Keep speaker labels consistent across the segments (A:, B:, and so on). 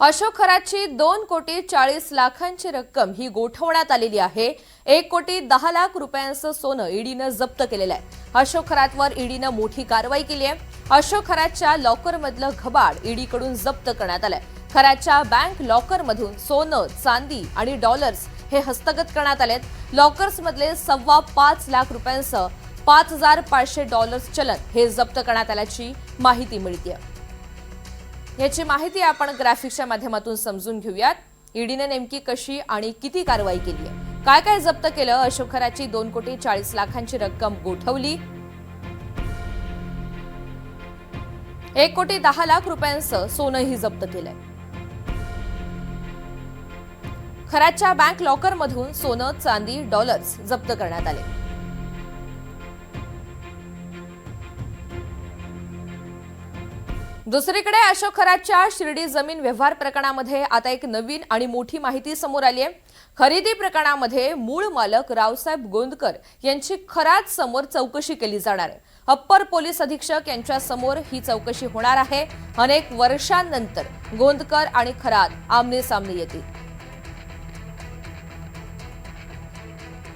A: अशोक खरातची 2,40,00,000ची रक्कम ही गोठवण्यात आलेली आहे। 1,10,00,000 रुपयांचं सोनं ईडीनं जप्त केलेलं आहे। अशोक खरातवर ईडीनं मोठी कारवाई केली आहे। अशोक खरातच्या लॉकरमधलं घबाड ईडीकडून जप्त करण्यात आलंय। खरातच्या बँक लॉकरमधून सोनं, चांदी आणि डॉलर्स हे हस्तगत करण्यात आलेत। लॉकर्समधले 5.25 लाख रुपयांचं $5,500 चलन हे जप्त करण्यात आल्याची माहिती मिळते। याची माहिती आपण ग्राफिक्सच्या माध्यमातून समजून घेऊयात। ईडीने नेमकी कशी आणि किती कारवाई केली आहे, काय काय जप्त केलं, अशोक खरातची 2,40,00,000ची रक्कम गोठवली, 1,10,00,000 रुपयांचं सोनंही जप्त केलंय। खरातच्या बँक लॉकरमधून सोनं, चांदी, डॉलर्स जप्त करण्यात आले। दुसरीकडे अशोक खरातच्या शिर्डी जमीन व्यवहार प्रकरणामध्ये आता एक नवीन आणि मोठी माहिती समोर आली आहे। खरेदी प्रकरणामध्ये मूळ मालक रावसाहेब गोंदकर यांची खरात समोर चौकशी केली जाणार आहे। अप्पर पोलीस अधीक्षक यांच्या समोर ही चौकशी होणार आहे। अनेक वर्षांनंतर गोंदकर आणि खरात आमने सामने येतील।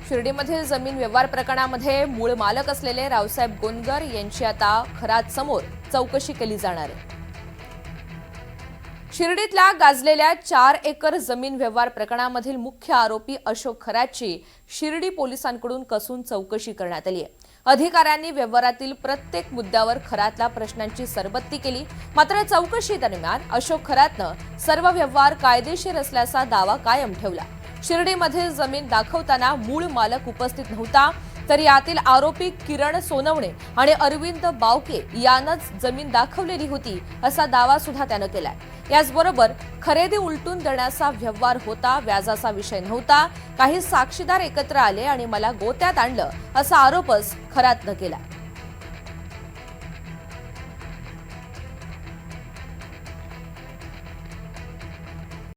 A: शिर्डीमधील जमीन व्यवहार प्रकरणामध्ये मूळ मालक असलेले रावसाहेब गोंदकर यांची आता खरात समोर चौकशी केली जाणार आहे। शिर्डीतल्या गाजलेल्या 4 एकर जमीन व्यवहार प्रकरणामधील मुख्य आरोपी अशोक खरातची शिर्डी पोलिसांकडून कसून चौकशी करण्यात आली आहे। अधिकाऱ्यांनी व्यवहारातील प्रत्येक मुद्द्यावर खरातला प्रश्नांची सरबत्ती केली। मात्र चौकशी दरम्यान अशोक खरातनं सर्व व्यवहार कायदेशीर असल्याचा दावा कायम ठेवला। शिर्डीमध्ये जमीन दाखवताना मूळ मालक उपस्थित नव्हता, तर यातील आरोपी किरण सोनवणे आणि अरविंद बावके यांनाच जमीन दाखवलेली होती असा दावा सुद्धा त्यानं केलाय। याचबरोबर खरेदी उलटून देण्याचा व्यवहार होता, व्याजाचा विषय नव्हता। काही साक्षीदार एकत्र आले आणि मला गोत्यात आणलं असा आरोपच खरातनं केला।